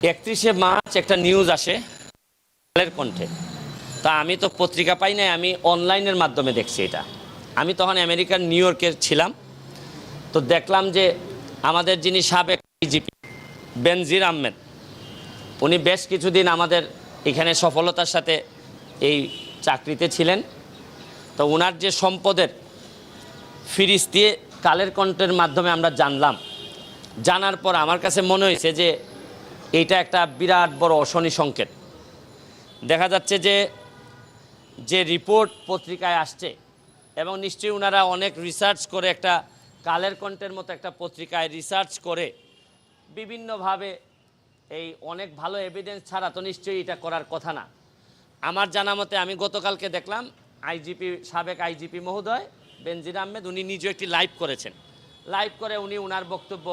31শে March একটা news আসে কালের কণ্ঠে। তা আমি তো পত্রিকা পাই নাই, আমি অনলাইনের মাধ্যমে দেখছি এটা। আমি তখন আমেরিকার নিউ ইয়র্কের ছিলাম। তো দেখলাম যে আমাদের যিনি সাবেক আইজিপি বেনজির আহমেদ, উনি বেশ কিছুদিন আমাদের এখানে সফলতার সাথে এই চাকরিতে ছিলেন। তো ওনার যে সম্পদের ফিরিস্তি কালের কণ্ঠের মাধ্যমে আমরা জানলাম। জানার পর আমার কাছে মনে হয়েছে যে এইটা একটা বিরাট বড় অশনি সংকেত। দেখা যাচ্ছে যে যে রিপোর্ট পত্রিকায় আসছে, এবং নিশ্চয়ই ওনারা অনেক রিসার্চ করে, একটা কালের কণ্ঠের মতো একটা পত্রিকায় রিসার্চ করে বিভিন্নভাবে এই অনেক ভালো এভিডেন্স ছাড়া তো নিশ্চয়ই এটা করার কথা না। আমার জানা মতে আমি গতকালকে দেখলাম আইজিপি, সাবেক আইজিপি মহোদয় বেনজির আহমেদ, উনি নিজে একটি লাইভ করেছেন। লাইভ করে উনি ওনার বক্তব্য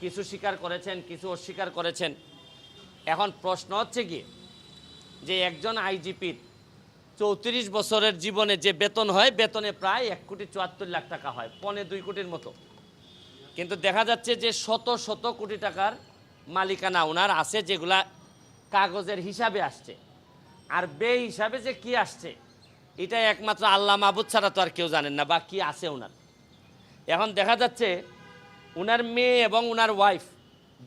কিছু স্বীকার করেছেন, কিছু অস্বীকার করেছেন। এখন প্রশ্ন হচ্ছে কি, যে একজন আইজিপির 34 বছরের জীবনে যে বেতন হয়, বেতনে প্রায় 1,74,00,000 টাকা হয়, 1.25 কোটির মতো। কিন্তু দেখা যাচ্ছে যে শত শত কোটি টাকার মালিকানা ওনার আছে, যেগুলা কাগজের হিসাবে আসছে। আর বে হিসাবে যে কি আসছে, এটা একমাত্র আল্লাহ মাহবুদ ছাড়া তো আর কেউ জানেন না, বা কি আছে ওনার। এখন দেখা যাচ্ছে ওনার মেয়ে এবং ওনার ওয়াইফ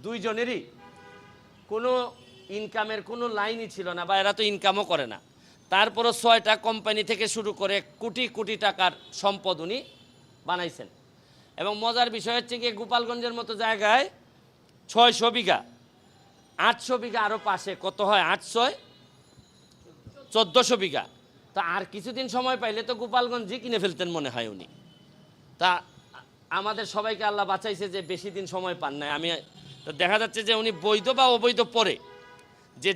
দুইজনেরই কোনো ইনকামের কোনো লাইনই ছিল না, বা এরা তো ইনকামও করে না। তারপরও 6টা কোম্পানি থেকে শুরু করে কোটি কোটি টাকার সম্পদ উনি বানাইছেন। এবং মজার বিষয় হচ্ছে গিয়ে গোপালগঞ্জের মতো জায়গায় 600 বিঘা, 800 বিঘা আরও পাশে, কত হয় 800, 1400 বিঘা। তা আর কিছুদিন সময় পাইলে তো গোপালগঞ্জই কিনে ফেলতেন মনে হয় উনি। তা আমাদের সবাইকে আল্লাহ বাঁচাইছে যে বেশি দিন সময় পান নাই। আমি তো দেখা যাচ্ছে যে উনি বৈধ বা অবৈধ পরে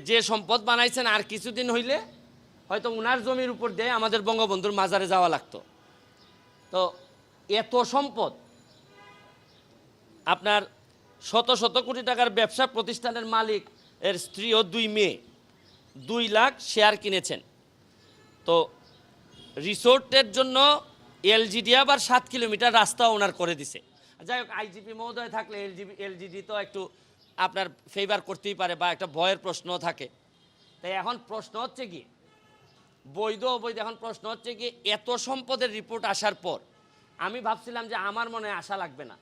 যে সম্পদ বানাইছেন, আর কিছুদিন হইলে হয়তো উনার জমির উপর দিয়ে আমাদের বঙ্গবন্ধুর মাজারে যাওয়া লাগতো। তো এত সম্পদ, আপনার শত শত কোটি টাকার ব্যবসা প্রতিষ্ঠানের মালিক এর স্ত্রী ও 2 মেয়ে 2 লাখ শেয়ার কিনেছেন। তো রিসোর্টের জন্য এলজিডি আবার 7 কিলোমিটার রাস্তা ওনার করে দিছে। যাই হোক, আইজিপি মহোদয় থাকলে এলজিডি তো একটু আপনার ফেভার করতেই পারে, বা একটা ভয়ের প্রশ্নও থাকে। তাই এখন প্রশ্ন হচ্ছে কি, বৈধ অবৈধ, এখন প্রশ্ন হচ্ছে কি, এত সম্পদের রিপোর্ট আসার পর আমি ভাবছিলাম যে আমার মনে আশা লাগবে না।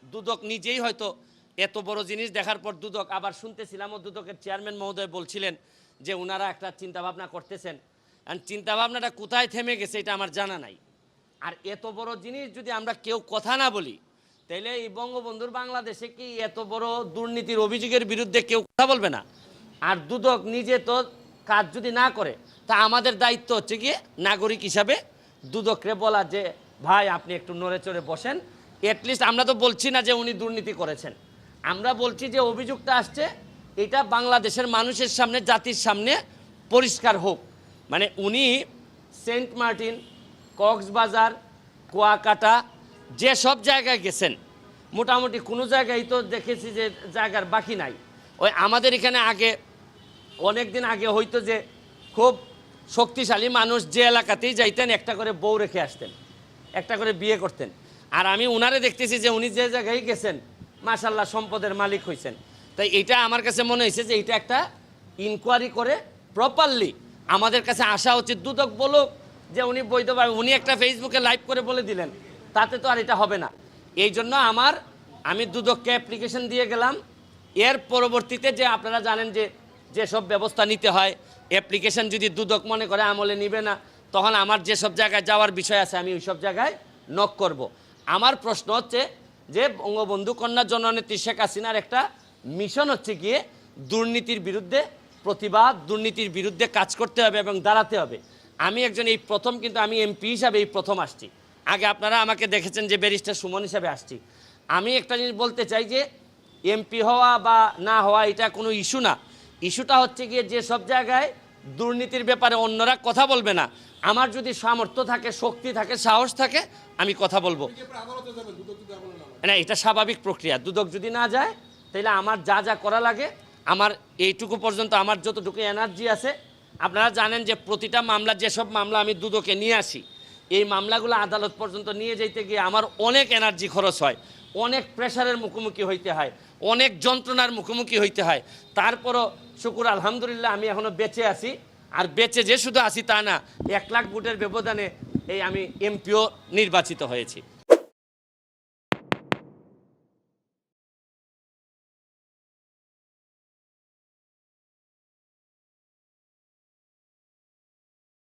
দুদক নিজেই হয়তো এত বড় জিনিস দেখার পর, দুদক আবার শুনতেছিলাম, ও দুদকের চেয়ারম্যান মহোদয় বলছিলেন যে ওনারা একটা চিন্তাভাবনা করতেছেন। চিন্তাভাবনাটা কোথায় থেমে গেছে এটা আমার জানা নাই। আর এত বড় জিনিস যদি আমরা কেউ কথা না বলি, তাহলে এই বঙ্গবন্ধুর বাংলাদেশে কি এত বড় দুর্নীতির অভিযোগের বিরুদ্ধে কেউ কথা বলবে না? আর দুদক নিজে তো কাজ যদি না করে, তা আমাদের দায়িত্ব হচ্ছে গিয়ে নাগরিক হিসাবে দুদকরে বলা যে ভাই আপনি একটু নড়ে চড়ে বসেন। অ্যাটলিস্ট আমরা তো বলছি না যে উনি দুর্নীতি করেছেন, আমরা বলছি যে অভিযোগটা আসছে এটা বাংলাদেশের মানুষের সামনে, জাতির সামনে পরিষ্কার হোক। মানে উনি সেন্ট মার্টিন, কক্সবাজার, কুয়াকাটা, যে সব জায়গায় গেছেন, মোটামুটি কোনো জায়গায় তো দেখেছি যে জায়গার বাকি নাই। ওই আমাদের এখানে আগে, অনেক দিন আগে হয়তো যে খুব শক্তিশালী মানুষ যে এলাকাতেই যাইতেন, একটা করে বউ রেখে আসতেন, একটা করে বিয়ে করতেন। আর আমি উনারে দেখতেছি যে উনি যে জায়গায় গেছেন মাশাল্লাহ সম্পদের মালিক হয়েছেন। তাই এটা আমার কাছে মনে হয়েছে যে এটা একটা ইনকোয়ারি করে প্রপারলি আমাদের কাছে আসা উচিত। দুদক বলুক যে উনি বৈধভাবে, উনি একটা ফেসবুকে লাইভ করে বলে দিলেন, তাতে তো আর এটা হবে না। এই জন্য আমি দুদককে অ্যাপ্লিকেশন দিয়ে গেলাম। এর পরবর্তীতে যে আপনারা জানেন যে যেসব ব্যবস্থা নিতে হয়, অ্যাপ্লিকেশন যদি দুদক মনে করে আমলে নিবে না, তখন আমার যেসব জায়গায় যাওয়ার বিষয় আছে আমি ওই সব জায়গায় নক করব। আমার প্রশ্ন হচ্ছে যে বঙ্গবন্ধু কন্যা জননেত্রী শেখ হাসিনার একটা মিশন হচ্ছে গিয়ে দুর্নীতির বিরুদ্ধে প্রতিবাদ, দুর্নীতির বিরুদ্ধে কাজ করতে হবে এবং দাঁড়াতে হবে। আমি একজন এই প্রথম, কিন্তু আমি এমপি হিসাবে এই প্রথম আসছি। আগে আপনারা আমাকে দেখেছেন যে ব্যারিস্টার সুমন হিসাবে আসছি। আমি একটা জিনিস বলতে চাই যে এমপি হওয়া বা না হওয়া এটা কোনো ইস্যু না। ইস্যুটা হচ্ছে গিয়ে যে সব জায়গায় দুর্নীতির ব্যাপারে অন্যরা কথা বলবে না, আমার যদি সামর্থ্য থাকে, শক্তি থাকে, সাহস থাকে, আমি কথা বলবো না। এটা স্বাভাবিক প্রক্রিয়া। দুদক যদি না যায়, তাহলে আমার যা যা করা লাগে, আমার এইটুকু পর্যন্ত আমার যতটুকু এনার্জি আছে, আপনারা জানেন যে প্রতিটা মামলা, যেসব মামলা আমি দুদকে নিয়ে আসি, এই মামলাগুলো আদালত পর্যন্ত নিয়ে যেতে গিয়ে আমার অনেক এনার্জি খরচ হয়, অনেক প্রেশারের মুখোমুখি হইতে হয়, অনেক যন্ত্রণার মুখোমুখি হইতে হয়। তারপরও শুকুর আলহামদুলিল্লাহ আমি এখনও বেঁচে আছি। আর বেঁচে যে শুধু আছি তা না, 1 লাখ ভোটের ব্যবধানে এই আমি এমপিও নির্বাচিত হয়েছি।